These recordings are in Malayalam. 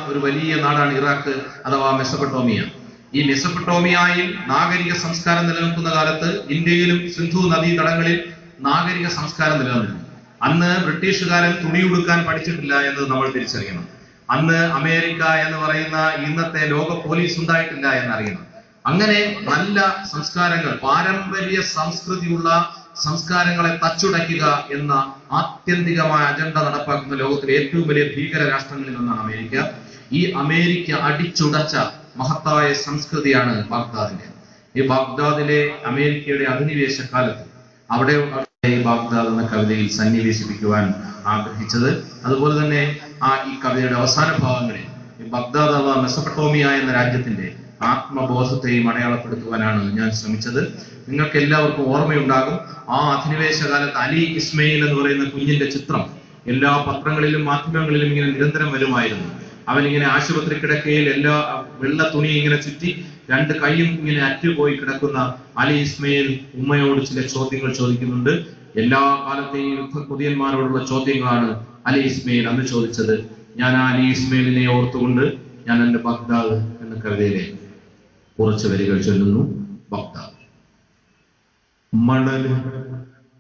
ഒരു വലിയ നാടാണ് ഇറാഖ് അഥവാ മെസൊപ്പൊട്ടോമിയ. ഈ മെസൊപ്പൊട്ടോമിയയിൽ നാഗരിക സംസ്കാരം നിലനിൽക്കുന്ന കാലത്ത് ഇന്ത്യയിലും സിന്ധു നദീതടങ്ങളിൽ നാഗരിക സംസ്കാരം നിലനിന്നിരുന്നു. അന്ന് ബ്രിട്ടീഷുകാരൻ തുണിയുടുക്കാൻ പഠിച്ചിട്ടില്ല എന്ന് നമ്മൾ തിരിച്ചറിയണം. അന്ന് അമേരിക്ക എന്ന് പറയുന്ന ഇന്നത്തെ ലോക പോലീസ് ഉണ്ടായിട്ടില്ല എന്നറിയണം. അങ്ങനെ നല്ല സംസ്കാരങ്ങൾ, പാരമ്പര്യ സംസ്കൃതിയുള്ള സംസ്കാരങ്ങളെ തച്ചുടയ്ക്കുക എന്ന ആത്യന്തികമായ അജണ്ട നടപ്പാക്കുന്ന ലോകത്തിലെ ഏറ്റവും വലിയ ഭീകര രാഷ്ട്രങ്ങളിൽ ഒന്നാണ് അമേരിക്ക. ഈ അമേരിക്ക അടിച്ചുടച്ച മഹത്തായ സംസ്കൃതിയാണ് ബാഗ്ദാദിന്റെ. ഈ ബാഗ്ദാദിലെ അമേരിക്കയുടെ അധിനിവേശ കാലത്ത് അവിടെ ഈ ബാഗ്ദാദ് എന്ന കവിതയിൽ സന്നിവേശിപ്പിക്കുവാൻ ആഗ്രഹിച്ചത്. അതുപോലെ തന്നെ ഈ കവിതയുടെ അവസാന ഭാഗങ്ങളിൽ ഈ ബാഗ്ദാദ് അഥവാ മെസൊപ്പൊട്ടോമിയ എന്ന രാജ്യത്തിന്റെ ആത്മബോധത്തെയും അടയാളപ്പെടുത്തുവാനാണ് ഞാൻ ശ്രമിച്ചത്. നിങ്ങൾക്ക് എല്ലാവർക്കും ഓർമ്മയുണ്ടാകും, ആ അധിനിവേശ കാലത്ത് അലി ഇസ്മയിൽ എന്ന് പറയുന്ന കുഞ്ഞിന്റെ ചിത്രം എല്ലാ പത്രങ്ങളിലും മാധ്യമങ്ങളിലും ഇങ്ങനെ നിരന്തരം വരുമായിരുന്നു. അവനിങ്ങനെ ആശുപത്രി കിടക്കയിൽ എല്ലാ വെള്ള തുണി ഇങ്ങനെ ചുറ്റി രണ്ട് കൈയും ഇങ്ങനെ അറ്റുപോയി കിടക്കുന്ന അലി ഇസ്മയിൽ ഉമ്മയോട് ചില ചോദ്യങ്ങൾ ചോദിക്കുന്നുണ്ട്. എല്ലാ കാലത്തെയും യുദ്ധകുതിയന്മാരോടുള്ള ചോദ്യങ്ങളാണ് അലി ഇസ്മയിൽ അന്ന് ചോദിച്ചത്. ഞാൻ ആ അലി ഇസ്മയിലിനെ ഓർത്തുകൊണ്ട് ഞാൻ എൻ്റെ ബാഗ്ദാദ് എന്ന കവിതയിലെ കുറച്ച് വരികൾ ചൊല്ലുന്നു. ബാഗ്ദാദ്.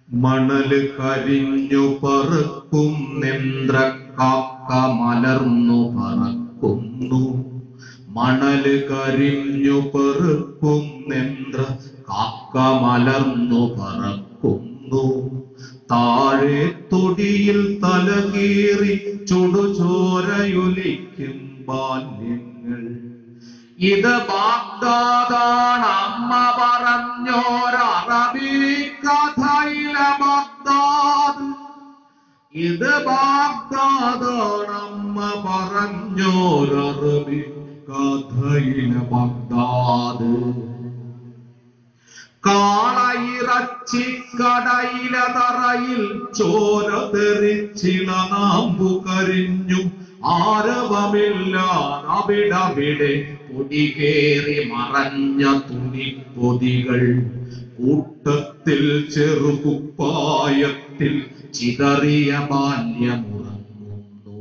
മണല് കരിഞ്ഞു പറക്കും നെന്ത്ര കാക്ക മലർന്നു പറക്കുന്നു. മണല് കരിഞ്ഞു പറക്കും നെന്ത്ര കാക്ക മലർന്നു പറക്കുന്നു. താഴെ തൊടിയിൽ തലകീറി ചുടുചോരയൊലിക്കും ബാല്യങ്ങൾ. ഇത് ബാഗ്ദാദാണ് അമ്മ പറഞ്ഞോരറബി കഥയിലെ ബാഗ്ദാദ്. ഇത് ബാഗ്ദാദാണ് അമ്മ പറഞ്ഞോരറബി കഥയിലെ ബാഗ്ദാദ്. കാളയിറച്ചിക്കടയിലെ തറയിൽ ചോര തെറിച്ചിള നാമ്പു കരിഞ്ഞു. ആരവമില്ലാതവിടവിടെ പൊടികേറി മറഞ്ഞ തുണിപ്പൊതികൾ. കൂട്ടത്തിൽ ചെറുകുപ്പായത്തിൽ ചിതറിയ ബാല്യമുറങ്ങുന്നു.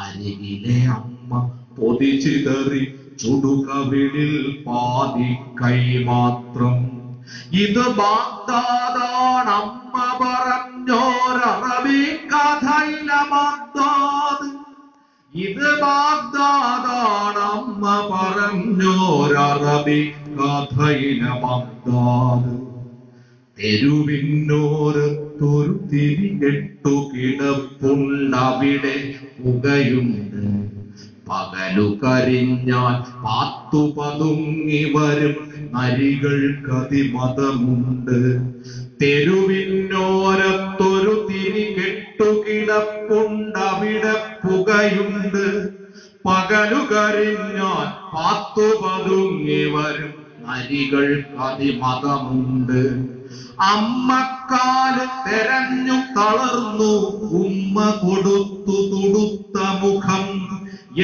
അരികിലെ അമ്മ പൊതി ചിതറി ചുടുകവിളിൽ പാതി കൈ മാത്രം. ഇത് ബാഗ്ദാദാണ് അമ്മ പറഞ്ഞോരറബി കഥയിലെ ബാഗ്ദാദ്. ഇത് ബാഗ്ദാദാണ് അമ്മ പറഞ്ഞോരറബി കഥയിലെ ബാഗ്ദാദ്. തെരുവിനോരത്തൊരു തിരികെട്ടു കിടപ്പുണ്ടവിടെ പുകയുണ്ട്. പകലു കരിഞ്ഞാൽ പാത്തു പതുങ്ങി വരും നരികൾക്കതിമതമുണ്ട്. തെരുവിനോരത്തൊരു തിരികെട്ടു കിടപ്പുണ്ടവിടെ പുകയുണ്ട്. പകലു കരിഞ്ഞാൽ പാത്തു പതുങ്ങി വരും നരികൾക്കതിമതമുണ്ട്. അമ്മക്കാല് തെരഞ്ഞു തളർന്നു ഉമ്മ കൊടുത്തു തുടുത്ത മുഖം.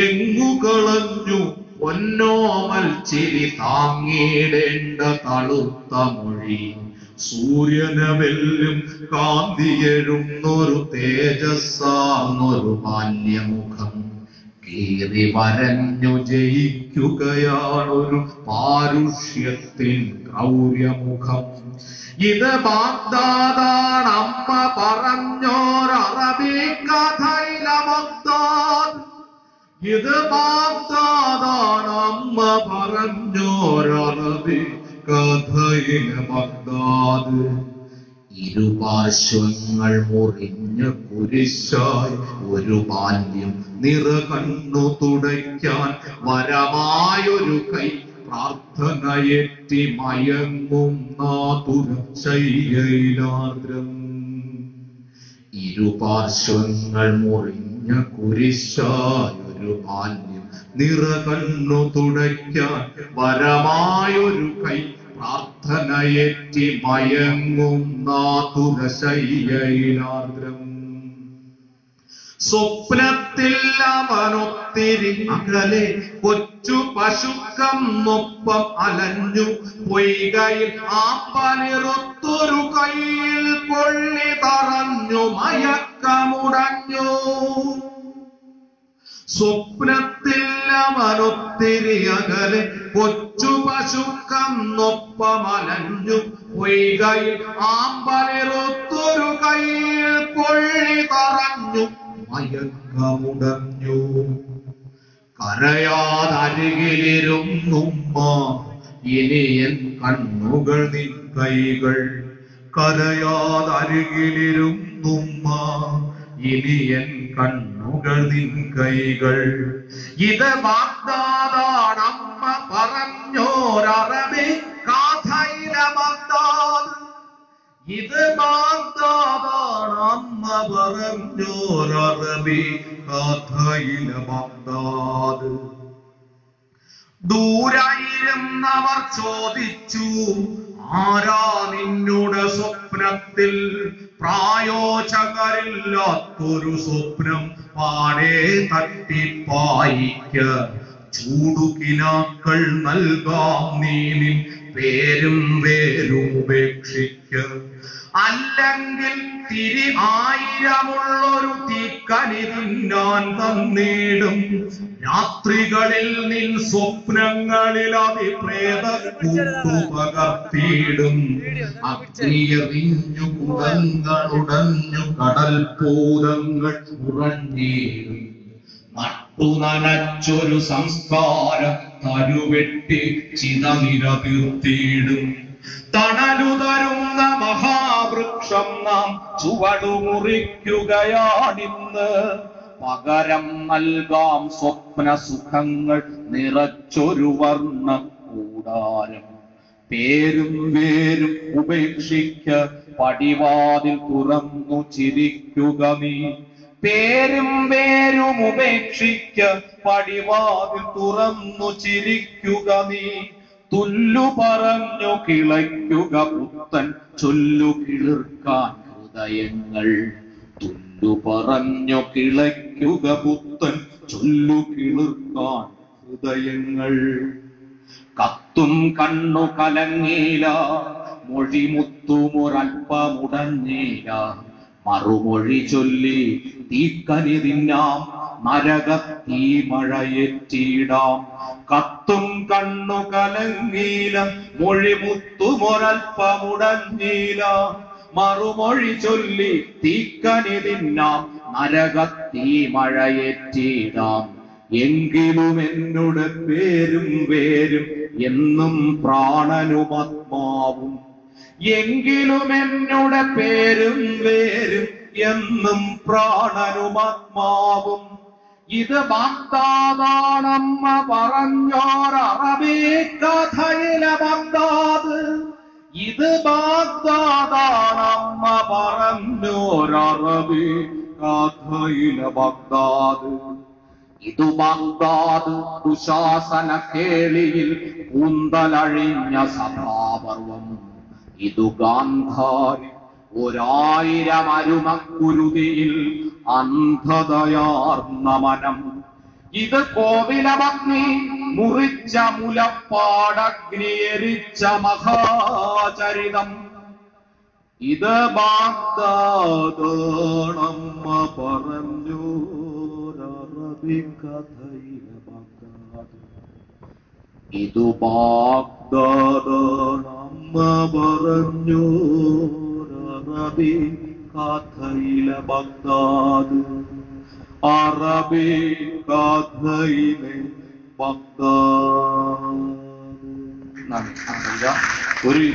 എങ്ങുകളഞ്ഞു പൊന്നോമൽ ചിരി താങ്ങിയിടേണ്ട തളുത്ത മൊഴി. സൂര്യനെ വെല്ലും കാന്തിയെഴുന്നൊരു തേജസ്സാർന്നൊരു ബാല്യമുഖം. കീറി വരഞ്ഞു ജയിക്കുകയാണൊരു പാരുഷ്യത്തിൻ ക്രൗര്യമുഖം. ഇത് ബാഗ്ദാദാണ് അമ്മ പറഞ്ഞോരറബി കഥയിലെ ബാഗ്ദാദ്. ഇത് ബാഗ്ദാദാണ് അമ്മ പറഞ്ഞോരറബി കഥയിലെ ബാഗ്ദാദ്. ഇരുപാർശ്വങ്ങൾ മുറിഞ്ഞ കുരിശായി ഒരു ബാല്യം നിറകണ്ണു തുടയ്ക്കാൻ വരമായൊരു കൈ പ്രാർത്ഥനയെറ്റി മയങ്ങും നാതുരശയ്യയിലാർദ്രം. ഇരുപാർശ്വങ്ങൾ മുറിഞ്ഞ കുരിശായൊരു ബാല്യം നിറകണ്ണു തുടയ്ക്കാൻ വരമായൊരു കൈ പ്രാർത്ഥനയെറ്റി മയങ്ങും നാതുരശയ്യയിലാർദ്രം. സ്വപ്നത്തിൽ അവനൊത്തിരി അകലെ കൊച്ചു പശുക്കന്നൊപ്പം അലഞ്ഞു. പൊയ്കയിൽ ആപ്പനിറുത്തൊരു കയ്യിൽ കൊള്ളി തറഞ്ഞു മയക്കമുടഞ്ഞു. സ്വപ്നത്തിൽ അവനൊത്തിരി അകലെ കൊച്ചു പശുക്കന്നൊപ്പമലഞ്ഞു പൊയ്കയിൽ ആമ്പലിറുത്തൊരു കയ്യിൽ കൊള്ളി തറഞ്ഞു മയക്കമുടഞ്ഞു. കരയാതരികിലിരുന്നുമ്മ ഇനി എൻ കണ്ണുകൾ നിൻ കൈകൾ. കരയാതരികിലിരുന്നുമ്മ ഇനി എൻ കണ്ണുകൾ നിൻ കൈകൾ. ഇത് ബാഗ്ദാദാണമ്മ പറഞ്ഞോരറബി കാഥയിലെ ബാഗ്ദാദ്. ഇത് ബാഗ്ദാദാണമ്മ പറഞ്ഞോരറബി കാഥയിലെ ബാഗ്ദാദ്. ദൂരായിരുന്നവർ ചോദിച്ചു, ആരാ നിന്നുടെ സ്വപ്നത്തിൽ പ്രായോജകരില്ലാത്തൊരു സ്വപ്നം പാടെ തട്ടിപ്പായിക്ക. ചൂടുകിനാക്കൾ നൽകാം നീ നിൻ പേരും വേരും ഉപേക്ഷിക്ക. അല്ലെങ്കിൽ തിരി 1000 തീക്കനി തിന്നാൻ തന്നിടും. രാത്രികളിൽ നിൻ സ്വപ്നങ്ങളിൽ അതിപ്രേത കൂട്ടുപകർത്തിയിടും. അഗ്നിയെറിഞ്ഞു കുടങ്ങളുടഞ്ഞു കടൽ പൂതങ്ങൾ ഉറഞ്ഞിടും. നട്ടു നനച്ചൊരു സംസ്കാരം തരുവെട്ടി ചിതനിരതീർത്തിയിടും. തണലുതരുന്ന മഹാവൃക്ഷം നാം ചുവടുമുറിക്കുകയാണിന്ന്. പകരം നൽകാം സ്വപ്ന സുഖങ്ങൾ നിറച്ചൊരു വർണ്ണ കൂടാരം. പേരും വേരും ഉപേക്ഷിക്ക പടിവാതിൽ തുറന്നു ചിരിക്കുക നീ. പേരും വേരും ഉപേക്ഷിക്ക പടിവാതിൽ തുറന്നു ചിരിക്കുക നീ. തുല്ലു പറഞ്ഞു കിളയ്ക്കുക പുത്തൻ ചൊല്ലു കിളിർക്കാൻ ഹൃദയങ്ങൾ. തുല്ലു പറഞ്ഞു കിളയ്ക്കുക പുത്തൻ ചൊല്ലു കിളിർക്കാൻ ഹൃദയങ്ങൾ. കത്തും കണ്ണു കലങ്ങീല മൊഴിമുത്തുമൊരൽപ്പമുടഞ്ഞീല. മറുമൊഴി ചൊല്ലി തീക്കനി തിന്നാം നരകത്തീ മഴയേറ്റിടാം. കത്തും കണ്ണു കലങ്ങീല മൊഴിമുത്തുമൊരൽപ്പമുടഞ്ഞീല. മറുമൊഴി ചൊല്ലി തീക്കനി തിന്നാം നരകത്തീ മഴയേറ്റിടാം. എങ്കിലും എന്നുടെ പേരും വേരും എന്നും പ്രാണനുമാത്മാവും. എങ്കിലും എന്നുടെ പേരും വേരും എന്നും പ്രാണനുമാത്മാവും. ഇത് ബാഗ്ദാദാണമ്മ പറഞ്ഞോരറബി കഥയിലെ ബാഗ്ദാദ്. ഇത് ബാഗ്ദാദാണമ്മ പറഞ്ഞോരറബി കഥയിലെ ബാഗ്ദാദ്. ഇതു ബാഗ്ദാദ് ദുശാസന കേളിയിൽ കൂന്തലഴിഞ്ഞ സഭാപർവം. ഇതു ഗാന്ധാരി 1000 അരുമക്കുരുതിയിൽ അന്ധതയാർന്ന മനം. ഇത് കോവിലഭഗ്നി മുറിച്ച മുലപ്പാടഗ്നി എരിച്ച മഹാചരിതം. ഇത് ബാഗ്ദാദാണമ്മ പറഞ്ഞോരറബി കഥയിലെ ബാഗ്ദാദ്. ഇതു ബാഗ്ദാദാണമ്മ പറഞ്ഞോരറബി കഥയിലെ ബാഗ്ദാദ്. അറബി കഥയിലെ ബാഗ്ദാദ്. ഒരു